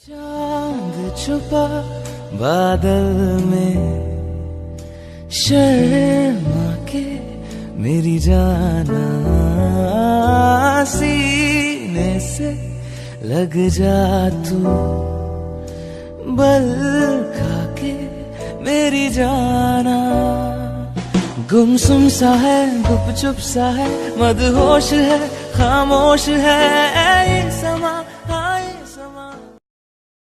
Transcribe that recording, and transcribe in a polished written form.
चांद छुपा बादल में शर्मा के मेरी जाना सीने से लग जा तू बल खा के मेरी जाना। गुमसुम सा है गुपचुप सा है मदहोश है खामोश है ये समा।